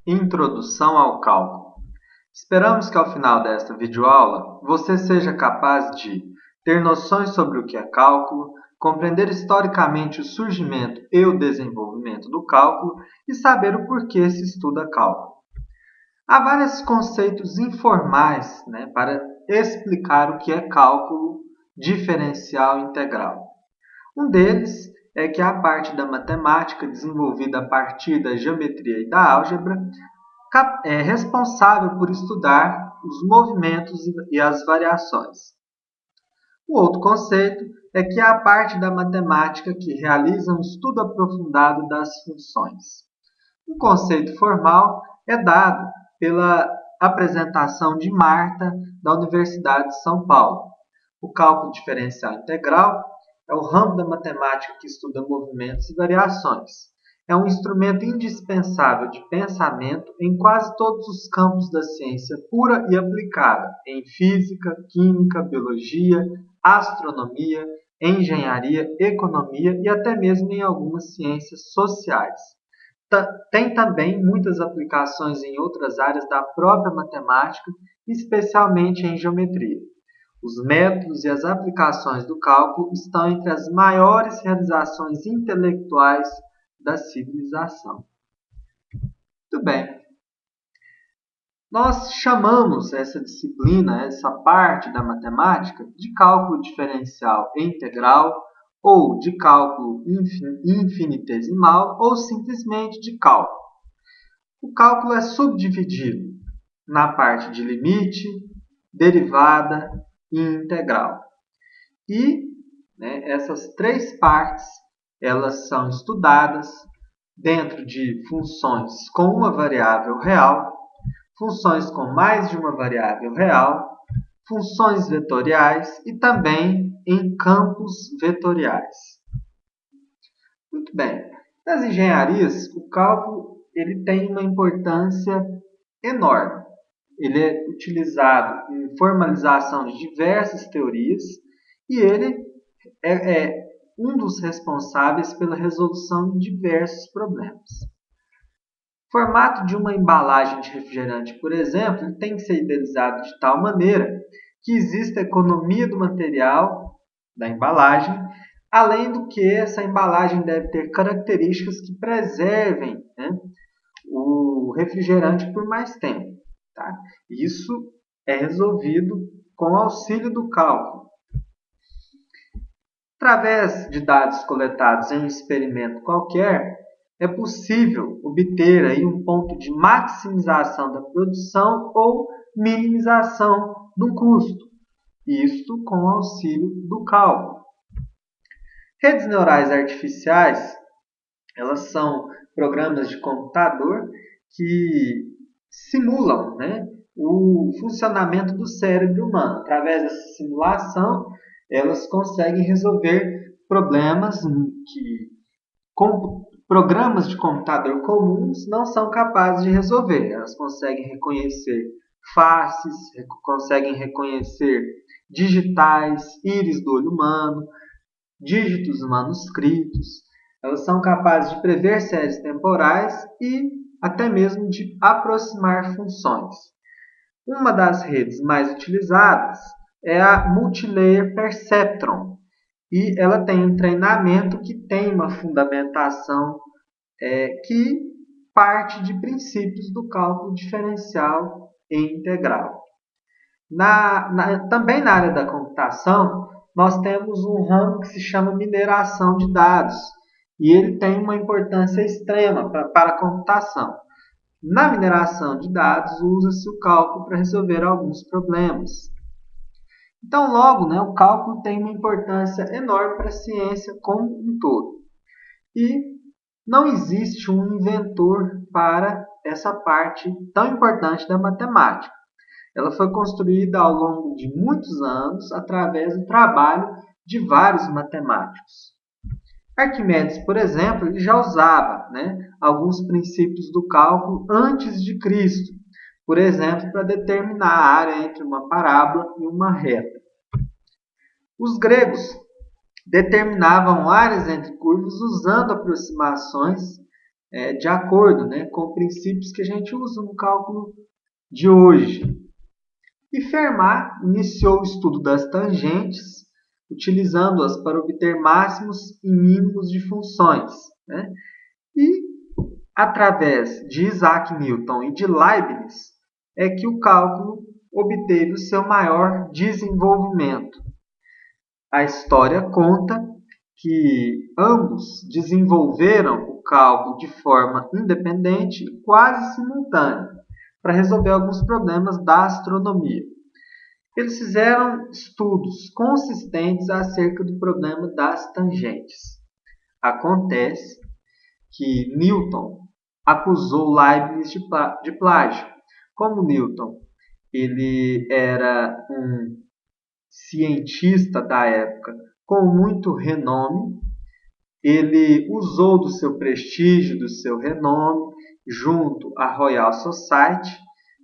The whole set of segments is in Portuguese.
Introdução ao cálculo. Esperamos que ao final desta videoaula você seja capaz de ter noções sobre o que é cálculo, compreender historicamente o surgimento e o desenvolvimento do cálculo e saber o porquê se estuda cálculo. Há vários conceitos informais, para explicar o que é cálculo diferencial integral. Um deles é que a parte da matemática desenvolvida a partir da geometria e da álgebra é responsável por estudar os movimentos e as variações. O outro conceito é que é a parte da matemática que realiza um estudo aprofundado das funções. Um conceito formal é dado pela apresentação de Marta, da Universidade de São Paulo. O cálculo diferencial integral é o ramo da matemática que estuda movimentos e variações. É um instrumento indispensável de pensamento em quase todos os campos da ciência pura e aplicada, em física, química, biologia, astronomia, engenharia, economia e até mesmo em algumas ciências sociais. Tem também muitas aplicações em outras áreas da própria matemática, especialmente em geometria. Os métodos e as aplicações do cálculo estão entre as maiores realizações intelectuais da civilização. Muito bem. Nós chamamos essa disciplina, essa parte da matemática, de cálculo diferencial integral, ou de cálculo infinitesimal, ou simplesmente de cálculo. O cálculo é subdividido na parte de limite, derivada e integral. E essas três partes elas são estudadas dentro de funções com uma variável real, funções com mais de uma variável real, funções vetoriais e também em campos vetoriais. Muito bem. Nas engenharias, o cálculo ele tem uma importância enorme. Ele é utilizado em formalização de diversas teorias e ele é um dos responsáveis pela resolução de diversos problemas. O formato de uma embalagem de refrigerante, por exemplo, tem que ser idealizado de tal maneira que exista economia do material da embalagem, além do que essa embalagem deve ter características que preservem o refrigerante por mais tempo. Tá? Isso é resolvido com o auxílio do cálculo. Através de dados coletados em um experimento qualquer, é possível obter aí um ponto de maximização da produção ou minimização do custo. Isto com o auxílio do cálculo. Redes neurais artificiais, elas são programas de computador que simulam o funcionamento do cérebro humano. Através dessa simulação, elas conseguem resolver problemas que programas de computador comuns não são capazes de resolver. Elas conseguem reconhecer faces, conseguem reconhecer digitais, íris do olho humano, dígitos manuscritos. Elas são capazes de prever séries temporais e até mesmo de aproximar funções. Uma das redes mais utilizadas é a Multilayer Perceptron, e ela tem um treinamento que tem uma fundamentação que parte de princípios do cálculo diferencial e integral. Também na área da computação, nós temos um ramo que se chama mineração de dados, e ele tem uma importância extrema para a computação. Na mineração de dados, usa-se o cálculo para resolver alguns problemas. Então, logo, o cálculo tem uma importância enorme para a ciência como um todo. E não existe um inventor para essa parte tão importante da matemática. Ela foi construída ao longo de muitos anos através do trabalho de vários matemáticos. Arquimedes, por exemplo, ele já usava alguns princípios do cálculo antes de Cristo, por exemplo, para determinar a área entre uma parábola e uma reta. Os gregos determinavam áreas entre curvas usando aproximações de acordo, né, com princípios que a gente usa no cálculo de hoje. E Fermat iniciou o estudo das tangentes, utilizando-as para obter máximos e mínimos de funções, né? E, através de Isaac Newton e de Leibniz, é que o cálculo obteve o seu maior desenvolvimento. A história conta que ambos desenvolveram o cálculo de forma independente e quase simultânea para resolver alguns problemas da astronomia. Eles fizeram estudos consistentes acerca do problema das tangentes. Acontece que Newton acusou Leibniz de plágio. Como Newton ele era um cientista da época com muito renome, ele usou do seu prestígio, do seu renome, junto à Royal Society,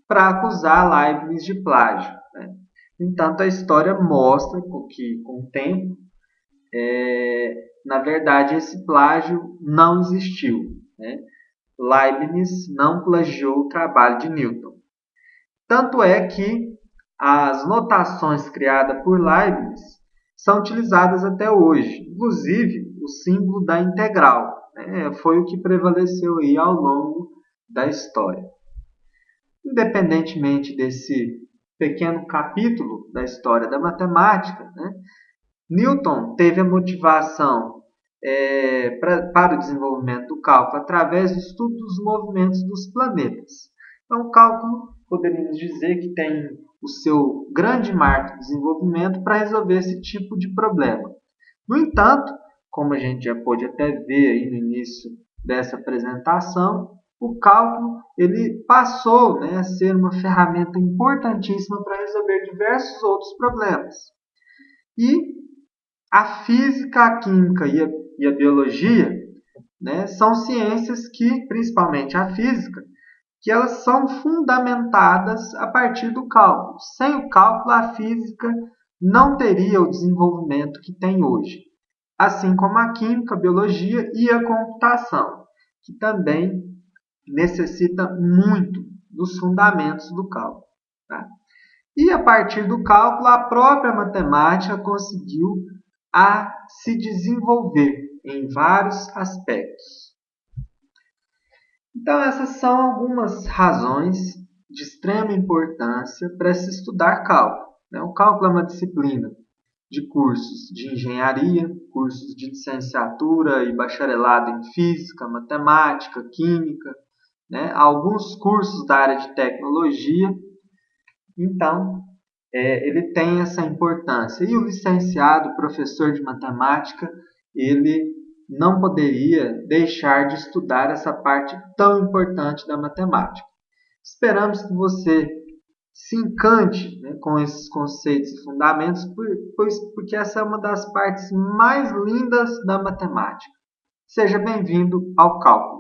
para acusar Leibniz de plágio. Né? No entanto, a história mostra que, com o tempo, na verdade, esse plágio não existiu. Né? Leibniz não plagiou o trabalho de Newton. Tanto é que as notações criadas por Leibniz são utilizadas até hoje. Inclusive, o símbolo da integral, né? Foi o que prevaleceu aí ao longo da história. Independentemente desse pequeno capítulo da história da matemática, né? Newton teve a motivação para o desenvolvimento do cálculo através do estudo dos movimentos dos planetas. Então, o cálculo, poderíamos dizer que tem o seu grande marco de desenvolvimento para resolver esse tipo de problema. No entanto, como a gente já pôde até ver aí no início dessa apresentação, o cálculo ele passou, né, a ser uma ferramenta importantíssima para resolver diversos outros problemas. E a física, a química e a biologia, né, são ciências que, principalmente a física, que elas são fundamentadas a partir do cálculo. Sem o cálculo, a física não teria o desenvolvimento que tem hoje. Assim como a química, a biologia e a computação, que também necessita muito dos fundamentos do cálculo. Tá? E a partir do cálculo, a própria matemática conseguiu se desenvolver em vários aspectos. Então, essas são algumas razões de extrema importância para se estudar cálculo. O cálculo é uma disciplina de cursos de engenharia, cursos de licenciatura e bacharelado em física, matemática, química, alguns cursos da área de tecnologia. Então, ele tem essa importância. E o licenciado, professor de matemática, ele não poderia deixar de estudar essa parte tão importante da matemática. Esperamos que você se encante, né, com esses conceitos e fundamentos, porque essa é uma das partes mais lindas da matemática. Seja bem-vindo ao cálculo.